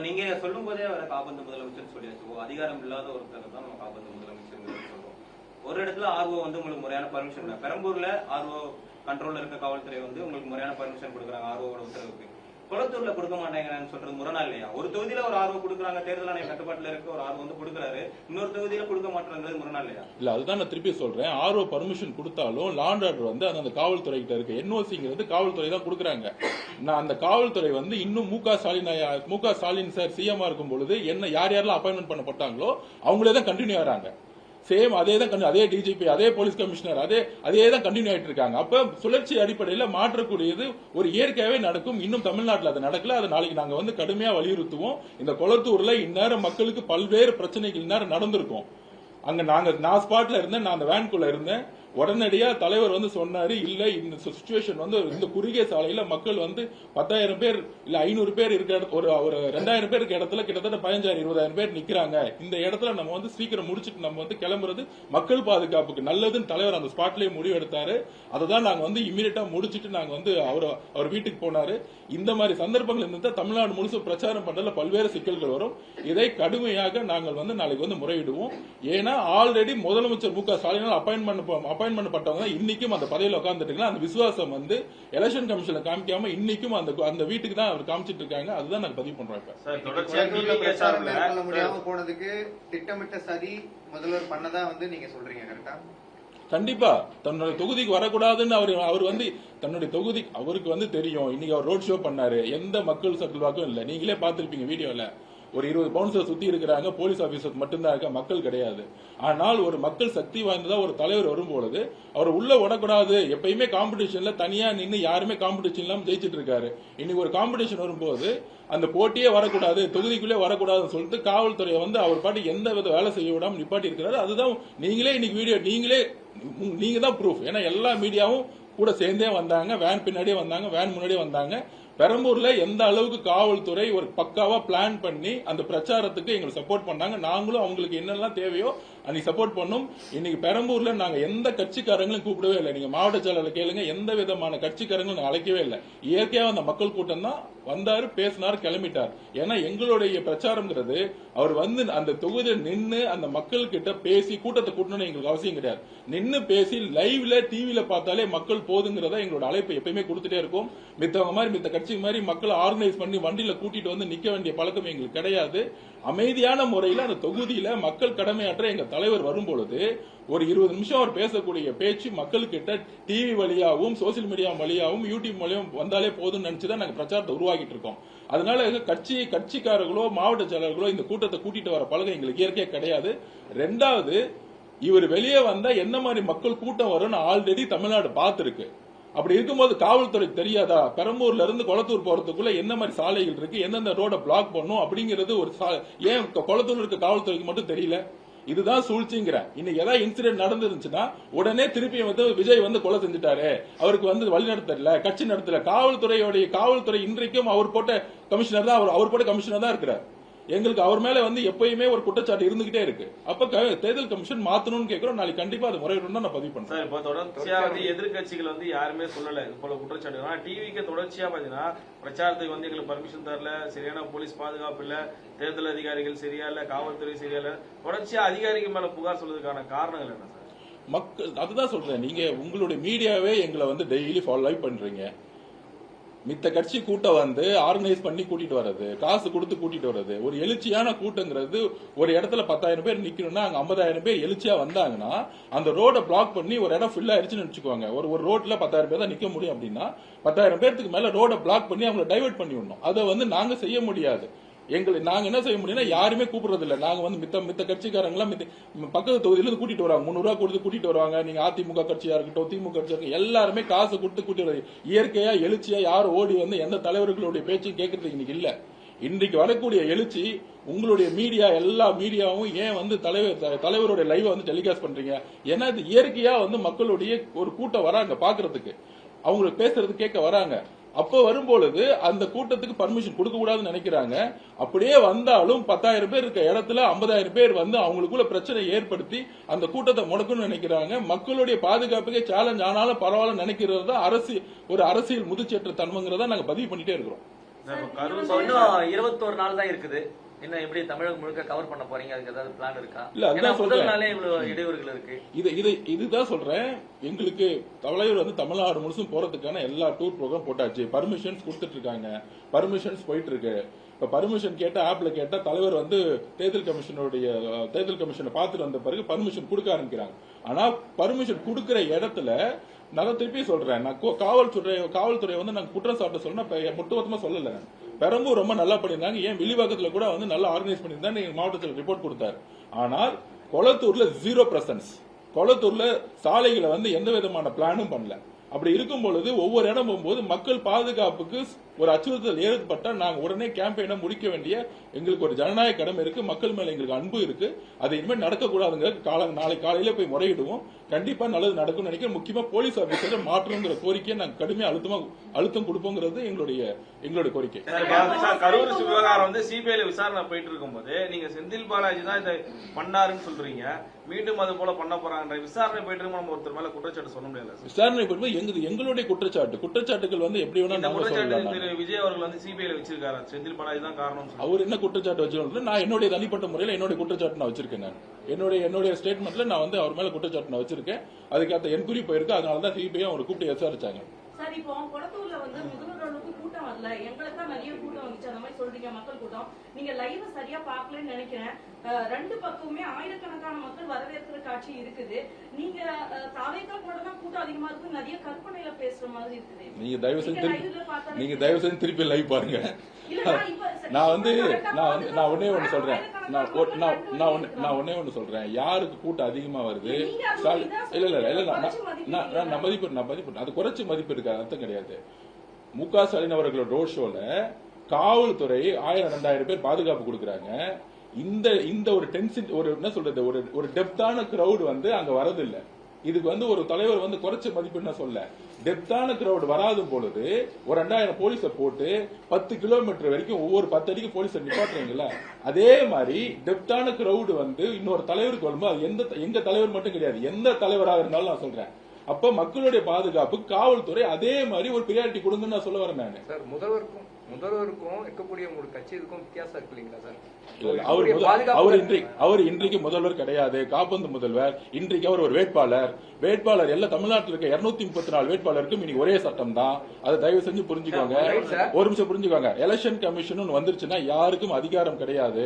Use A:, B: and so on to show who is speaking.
A: நீங்க சொல்லும் போதே அவரை காபந்து முதலமைச்சர் சொல்லியாச்சு. அதிகாரம் இல்லாத ஒருத்தர் தான் நம்ம காபந்து முதலமைச்சர் சொல்றோம். ஒரு இடத்துல ஆர்வோ வந்து உங்களுக்கு முறையான பர்மிஷன், பெரம்பூர்ல ஆர்வோ கண்ட்ரோல்ல இருக்க காவல்துறை வந்து உங்களுக்கு முறையான பர்மிஷன் கொடுக்குறாங்க ஆர்வோட உத்தரவுக்கு. குளத்தூர்ல கொடுக்க மாட்டேங்கிறான்னு சொல்றது முரணா இல்லையா? ஒரு தொகுதியில ஒரு ஆர்வம் கொடுக்குறாங்க, தேர்தல் ஆணைய கட்டுப்பாட்டுல இருக்க ஒரு ஆர்வம் வந்து கொடுக்குறாரு, இன்னொரு தொகுதியில கொடுக்க மாட்டேங்கிறது முரணா இல்லையா? இல்ல,
B: அதுதான் நான் திருப்பி சொல்றேன். ஆர்வ பர்மிஷன் கொடுத்தாலும் லாண்ட் ஆர்டர் வந்து அந்த காவல்துறை கிட்ட இருக்கு. என்ஓசிங்கிறது காவல்துறை தான் கொடுக்குறாங்க. நான் அந்த காவல்துறை வந்து இன்னும் மு க ஸ்டாலின் சார் சிஎம் இருக்கும் பொழுது என்ன யார் யாரெல்லாம் அப்பாயின்மெண்ட் பண்ணப்பட்டாங்களோ அவங்களே தான் கண்டினியூ ஆறாங்க. சேம் அதே தான், அதே டிஜிபி, அதே போலீஸ் கமிஷனர், அதே தான் கண்டினியூ ஆயிட்டு இருக்காங்க. அப்ப சுழற்சி அடிப்படையில் மாற்றக்கூடியது ஒரு இயற்கையாவே நடக்கும். இன்னும் தமிழ்நாட்டில் அது நடக்கல. அது நாளைக்கு நாங்க வந்து கடுமையா வலியுறுத்துவோம். இந்த கொளத்தூர்ல இந்நேரம் மக்களுக்கு பல்வேறு பிரச்சனைகள் இந்நேரம் நடந்திருக்கும். அங்க நான் ஸ்பாட்ல இருந்தேன், நான் அந்த வேன்குள்ள இருந்தேன். உடனடியா தலைவர் வந்து சொன்னாரு, இல்ல இந்த சிச்சுவேஷன் வந்து இந்த குறுகிய சாலையில மக்கள் வந்து 10,000 பேர் இல்ல 500 பேர் இருக்க ஒரு 2000 பேர் இருக்க இடத்துல கிட்டத்தட்ட 15,000-20,000 பேர் நிக்கிறாங்க. இந்த இடத்துல நம்ம வந்து சீக்கிரம் முடிச்சுட்டு நம்ம வந்து கிளம்புறது மக்கள் பாதுகாப்புக்கு நல்லதுன்னு தலைவர் அந்த ஸ்பாட்லயே முடிவு எடுத்தாரு. அததான் நாங்க வந்து இமீடியட்டா முடிச்சுட்டு நாங்க வந்து அவர் வீட்டுக்கு போனாரு. இந்த மாதிரி சந்தர்ப்பங்கள் இருந்தா தமிழ்நாடு முழுசு பிரச்சாரம் பண்றதுல பல்வேறு சிக்கல்கள் வரும். இதை கடுமையாக நாங்கள் வந்து நாளைக்கு வந்து முறையிடுவோம். ஏன்னா ஆல்ரெடி முதலமைச்சர் மு க ஸ்டாலினால் அப்பாயின்மெண்ட் பண்ணப்பட்டவங்க இன்னைக்கும் அந்த பதவியில் உட்கார்ந்துட்டு அந்த விசுவாசம் வந்து எலெக்ஷன் கமிஷன்ல காமிக்காம இன்னைக்கும் அந்த வீட்டுக்கு தான் அவர் காமிச்சிட்டு இருக்காங்க. அதுதான் நாங்க பதிவு பண்றோம்.
C: முடியாம போனதுக்கு திட்டமிட்ட சதி முதல்வர் பண்ணதா வந்து நீங்க சொல்றீங்க கரெக்டா?
B: கண்டிப்பா தன்னுடைய தொகுதிக்கு வரக்கூடாதுன்னு அவர் வந்து தன்னுடைய தொகுதி அவருக்கு வந்து தெரியும். இன்னைக்கு அவர் ரோட் ஷோ பண்ணாரு, எந்த மக்கள் செட்டில்வாக்கும் இல்ல. நீங்களே பாத்திருப்பீங்க வீடியோல. ஒரு 20 பவுன்சர் சுத்தி இருக்கிறாங்க, போலீஸ் ஆபீசர் மட்டும்தான் இருக்க, மக்கள் கிடையாது. ஆனால் ஒரு மக்கள் சக்தி வாய்ந்ததா ஒரு தலைவர் வரும்பொழுது அவர் உள்ள விடக்கூடாது. எப்பயுமே காம்படிஷன்ல தனியா நின்று யாருமே காம்படிஷன் இல்லாம ஜெயிச்சிட்டு இருக்காரு. இன்னைக்கு ஒரு காம்படிஷன் வரும்போது அந்த போட்டியே வரக்கூடாது, தொகுதிக்குள்ளே வரக்கூடாதுன்னு சொல்லிட்டு காவல்துறையை வந்து அவர் பாட்டு எந்த வித வேலை செய்ய விடாம நிப்பாட்டி இருக்கிறாரு. அதுதான் நீங்களே இன்னைக்கு வீடியோ நீங்க தான் ப்ரூஃப். ஏன்னா எல்லா மீடியாவும் கூட சேர்ந்தே வந்தாங்க, வேன் பின்னாடியே வந்தாங்க, வேன் முன்னாடியே வந்தாங்க. பெரம்பூர்ல எந்த அளவுக்கு காவல்துறை ஒரு பக்காவா பிளான் பண்ணி அந்த பிரச்சாரத்துக்கு எங்களுக்கு சப்போர்ட் பண்ணாங்க. நாங்களும் அவங்களுக்கு என்னெல்லாம் தேவையோ அன்னைக்கு சப்போர்ட் பண்ணோம். இன்னைக்கு பெரம்பூர்ல நாங்க எந்த கட்சிக்காரங்களும் கூப்பிடவே இல்லை. நீங்க மாவட்ட செயலாளர் கேளுங்க, எந்த விதமான கட்சிக்காரங்களும் நாங்க அழைக்கவே இல்லை. இயற்கையா அந்த மக்கள் கூட்டம் தான் வந்தாரு, பேசினார், கிளம்பிட்டார். ஏன்னா எங்களுடைய பிரச்சாரம்ங்கிறது அவர் வந்து அந்த தொகுதியில் நின்று அந்த மக்கள் கிட்ட பேசி கூட்டத்தை கூட்டணும்னு எங்களுக்கு அவசியம் கிடையாது. நின்று பேசி லைவ்ல டிவில பார்த்தாலே மக்கள் போதுங்கிறத எங்களோட அழைப்பு எப்பயுமே கொடுத்துட்டே இருக்கும். மித்தவங்க மாதிரி மித்த கட்சி மாதிரி மக்களை ஆர்கனைஸ் பண்ணி வண்டியில கூட்டிட்டு வந்து நிக்க வேண்டிய பழக்கம் எங்களுக்கு கிடையாது. அமைதியான முறையில் அந்த தொகுதியில மக்கள் கடமையாற்ற எங்க தலைவர் வரும்பொழுது ஒரு 20 நிமிஷம் அவர் பேசக்கூடிய பேச்சு மக்கள்கிட்ட டிவி வழியாகவும் சோசியல் மீடியா வழியாகவும் யூடியூப் மூலியம் வந்தாலே போதும்னு நினைச்சுதான் நாங்க பிரச்சாரத்தை உருவாக்கிட்டு இருக்கோம். அதனால கட்சிக்காரர்களோ மாவட்ட செயலர்களோ இந்த கூட்டத்தை கூட்டிட்டு வர பழகம் எங்களுக்கு இயற்கையா கிடையாது. ரெண்டாவது, இவர் வெளியே வந்தா என்ன மாதிரி மக்கள் கூட்டம் வரும்னு ஆல்ரெடி தமிழ்நாடு பார்த்திருக்கு. அப்படி இருக்கும்போது காவல்துறை தெரியாதா பெரம்பூர்ல இருந்து கொளத்தூர் போறதுக்குள்ள என்ன மாதிரி சாலைகள் இருக்கு, எந்தெந்த ரோட பிளாக் பண்ணும் அப்படிங்கிறது ஒரு ஏன் கொளத்தூர் இருக்க காவல்துறைக்கு மட்டும் தெரியல? இதுதான் சூழ்ச்சிங்கிற. இன்னைக்கு ஏதாவது இன்சிடென்ட் நடந்துருந்துச்சுன்னா உடனே திருப்பி வந்து விஜய் வந்து கொலை செஞ்சுட்டாரு, அவருக்கு வந்து வழி நடத்தல, கட்சி நடத்தல. காவல்துறை இன்றைக்கும் அவர் போட்ட கமிஷனர் தான், அவர் போட்ட கமிஷனர் தான் இருக்கிறார். எங்களுக்கு அவர் மேல வந்து எப்பயுமே ஒரு குற்றச்சாட்டு இருந்துகிட்டே இருக்கு. அப்ப தேர்தல் கமிஷன் மாத்தணும்னு கேட்கிறோம். நாளைக்கு கண்டிப்பா அது முறையிடும் தான் நான் பதிவு பண்றேன்.
A: இப்போ தொடர்ச்சியா வந்து எதிர்கட்சிகள் வந்து யாருமே சொல்லல இது போல குற்றச்சாட்டு. டிவிக்கு தொடர்ச்சியா பாத்தீங்கன்னா பிரச்சாரத்துக்கு வந்து எங்களுக்கு பர்மிஷன் தரல, சரியான போலீஸ் பாதுகாப்பு இல்ல, தேர்தல் அதிகாரிகள் சரியா இல்ல, காவல்துறை சரியா இல்ல, தொடர்ச்சியா அதிகாரிகள் மேல புகார் சொல்றதுக்கான காரணங்கள் என்ன சார்?
B: மக்கள் அதுதான் சொல்றேன். நீங்க உங்களுடைய மீடியாவே எங்களை வந்து டெய்லி ஃபாலோ பண்றீங்க. மித்த கட்சி கூட்டம் வந்து ஆர்கனைஸ் பண்ணி கூட்டிட்டு வர்றது, காசு கொடுத்து கூட்டிட்டு வர்றது, ஒரு எழுச்சியான கூட்டங்கிறது ஒரு இடத்துல 10,000 பேர் நிக்கணும்னா அங்க 50,000 பேர் எழுச்சியா வந்தாங்கன்னா அந்த ரோட பிளாக் பண்ணி ஒரு இடம் ஃபில் ஆயிருச்சுன்னு வச்சுக்கோங்க. ஒரு ரோட்ல 10,000 பேர் தான் நிக்க முடியும் அப்படின்னா 10,000 பேருக்கு மேல ரோட பிளாக் பண்ணி அவங்களை டைவர்ட் பண்ணி விடணும். அதை வந்து நாங்க செய்ய முடியாது. நாங்க என்ன செய்ய முடியும்னா யாருமே கூப்பிடுறது இல்ல. நாங்க வந்து மித்த கட்சிக்காரங்க பக்கத்து தொகுதியில இருந்து கூட்டிட்டு வருவாங்க, 300 ரூபாய் கொடுத்து கூட்டிட்டு வருவாங்க. நீங்க அதிமுக கட்சியா இருக்கட்டும், திமுக கட்சியா இருக்கட்டும், எல்லாருமே காசு கொடுத்து கூட்டிட்டு வருவாங்க. இயற்கையா எழுச்சியா யாரும் ஓடி வந்து எந்த தலைவர்களுடைய பேச்சு கேட்கறது இன்னைக்கு இல்ல. இன்றைக்கு வரக்கூடிய எழுச்சி உங்களுடைய மீடியா, எல்லா மீடியாவும் ஏன் வந்து தலைவருடைய லைவ் வந்து டெலிகாஸ்ட் பண்றீங்க? ஏன்னா இது இயற்கையா வந்து மக்களுடைய ஒரு கூட்டம் வராங்க பாக்குறதுக்கு, அவங்களுக்கு பேசுறது கேட்க வராங்க. அப்ப வரும்பொழுது அந்த கூட்டத்துக்கு பர்மிஷன் கொடுக்க கூடாதுன்னு நினைக்கிறாங்க. அப்படியே வந்தாலும் 10,000 பேர் இருக்க இடத்துல 50,000 பேர் வந்து அவங்களுக்குள்ள பிரச்சனை ஏற்படுத்தி அந்த கூட்டத்தை முடக்கணும்னு நினைக்கிறாங்க. மக்களுடைய பாதுகாப்புக்கே சேலஞ்ச் ஆனாலும் பரவாயில்ல நினைக்கிறது தான் ஒரு அரசியல் முதுச்சேற்ற தன்மைங்கிறத நாங்க பதிவு பண்ணிட்டே இருக்கிறோம்.
D: இன்னும் 21 நாள் தான் இருக்குது. இன்னும் எப்படி தமிழகம் முழுக்க கவர் பண்ண போறீங்க? அதுக்கு ஏதாவது பிளான் இருக்கா?
B: இல்ல, அதுதான்
D: முதல்
B: சொல்றேன்.
D: நாளே இவ்வளவு இடையூறுகள் இருக்கு.
B: இதுதான் சொல்றேன். எங்களுக்கு தலைவர் வந்து தமிழ்நாடு முழுசும் போறதுக்கான எல்லா டூர் ப்ரோக்ராம் போட்டாச்சு. பர்மிஷன்ஸ் கொடுத்துட்டு இருக்காங்க. பர்மிஷன்ஸ் போயிட்டு இருக்கு. இப்ப பர்மிஷன் கேட்டா ஆப்ல கேட்டா தலைவர் வந்து தேர்தல் கமிஷனை பார்த்துட்டு வந்த பிறகு பர்மிஷன் கொடுக்க ஆரம்பிக்கிறாங்க. ஆனா பர்மிஷன் கொடுக்கிற இடத்துல நான் திருப்பி சொல்றேன், நான் காவல்துறை வந்து நாங்க குற்றம் சாட்ட சொல்லணும் ஒட்டுமொத்தமா சொல்லல. பெரம்பூர் ரொம்ப நல்லா பண்ணிருந்தாங்க. ஏன் வில்லிவாக்கத்துல கூட வந்து நல்லா ஆர்கனைஸ் பண்ணிருந்தா மாவட்டத்தில் ரிப்போர்ட் கொடுத்தாரு. ஆனால் கொளத்தூர்ல 0%. கொளத்தூர்ல சாலைகளை வந்து எந்த விதமான பிளானும் பண்ணல. அப்படி இருக்கும் பொழுது ஒவ்வொரு இடம் போகும்போது மக்கள் பாதுகாப்புக்கு ஒரு அச்சுறுத்தல் ஏற்பட்டா நாங்க உடனே கேம்பெயினை முடிக்க வேண்டிய எங்களுக்கு ஒரு ஜனநாயக கடமை இருக்கு. மக்கள் மேல எங்களுக்கு அன்பு இருக்கு. அது இனிமேல் நடக்கக்கூடாதுங்க. நாளை காலையில போய் முறையிடுவோம். கண்டிப்பா நல்லது நடக்கும் நினைக்கிறேன். முக்கியமா போலீஸ் ஆபீசர் மாற்றணுங்கிற கோரிக்கையை நாங்க கடுமையா அழுத்தம் கொடுப்போங்கிறது எங்களுடைய கோரிக்கை.
E: கரூர் விவகாரம் வந்து சிபிஐல விசாரணை போயிட்டு இருக்கும் போது நீங்க செந்தில் பாலாஜி தான் இதை பண்ணாருன்னு சொல்றீங்க. மீண்டும் அது போல பண்ண போறாங்க. விசாரணை போயிட்டு இருக்கும் நம்ம ஒருத்தர் மேல குற்றச்சாட்டு சொல்ல முடியாது.
B: விசாரணை போயிட்டு எங்களுடைய குற்றச்சாட்டுகள் வந்து எப்படி வேணா நாங்க சொல்லலாம்.
E: விஜய் அவர்கள் வந்து சிபிஐல வச்சிருக்காரு. செந்தில் பாலாஜி தான் காரணம்.
B: அவர் என்ன குற்றச்சாட்டு வச்சிருக்கோம்? நான் என்னுடைய தனிப்பட்ட முறையில் என்னுடைய குற்றச்சாட்டு நான் வச்சிருக்கேன். என்னுடைய ஸ்டேட்மெண்ட்ல நான் வந்து அவர் மேல குற்றச்சாட்டு நான் வச்சிருக்கேன். அதுக்காக என்கொயரி போயிருக்கு. அதனாலதான் சிபிஐ அவரை கூப்பிட்டு விசாரிச்சாங்க.
F: சார், இப்போ கொளத்தூர்ல வந்து முதல்வர் அளவுக்கு கூட்டம் வரல, எங்களுக்கு தான் நிறைய கூட்டம் வந்துச்சு அந்த மாதிரி சொல்றீங்க. மக்கள் கூட்டம் நீங்க லைவ் சரியா பாக்கலன்னு நினைக்கிறேன். ரெண்டு பக்கமுமே ஆயிரக்கணக்கான மக்கள் வரவேற்கிற காட்சி இருக்குது. நீங்க தாவேக்கா கூட தான் கூட்டம் அதிகமா இருக்கு, நிறைய கற்பனையில பேசுற மாதிரி இருக்குது.
B: நீங்க தயவு செஞ்சு திருப்பி லைவ் பாருங்க. நான் ஒன்னே ஒண்ணு சொல்றேன். நான் ஒன்னே ஒண்ணு சொல்றேன். யாருக்கு கூட்டம் அதிகமா வருது? இல்ல நான் மதிப்பு அது குறைச்சு மதிப்பு இருக்காது, அர்த்தம் கிடையாது. மு.க. ஸ்டாலின் அவர்களோட ரோட் ஷோல காவல்துறை 1000-2000 பேர் பாதுகாப்பு கொடுக்கறாங்க. இந்த ஒரு டென்ஷன், ஒரு என்ன சொல்றது, ஒரு டெப்தான கிரௌட் வந்து அங்க வரதில்லை. இதுக்கு வந்து ஒரு தலைவர் வந்து குறைச்ச மதிப்புன்னு சொல்ல. டெப்தான கிரௌட் வராது பொழுது ஒரு 2000 போலீஸை போட்டு 10 கிலோமீட்டர் வரைக்கும் ஒவ்வொரு 10 அடிக்கு போலீஸை நிப்பாட்டுறீங்களா? அதே மாதிரி டெப்தான கிரௌட் வந்து இன்னொரு தலைவருக்கு வரும்போது அது எங்க தலைவர் மட்டும் கிடையாது, எந்த தலைவராக இருந்தாலும் நான் சொல்றேன். அப்ப மக்களுடைய பாதுகாப்பு காவல்துறை அதே மாதிரி ஒரு பிரியாரிட்டி கொடுங்கன்னு நான் சொல்ல வரேன். நான்
G: சார், முதல்வருக்கும் இருக்கக்கூடிய ஒரு கட்சி இதுக்கும் வித்தியாசம் இருக்கு இல்லைங்களா சார்?
B: அவர் இன்றைக்கு முதல்வர் கிடையாது, காப்பந்து முதல்வர். இன்றைக்கு அவர் ஒரு வேட்பாளர். எல்லா தமிழ்நாட்டில் இருக்க 234 வேட்பாளருக்கும் இன்னைக்கு ஒரே சட்டம் தான். அதை தயவு செஞ்சு புரிஞ்சுக்கோங்க. ஒரு நிமிஷம் புரிஞ்சுக்கோங்க. எலெக்ஷன் கமிஷன் வந்துருச்சுன்னா யாருக்கும் அதிகாரம் கிடையாது.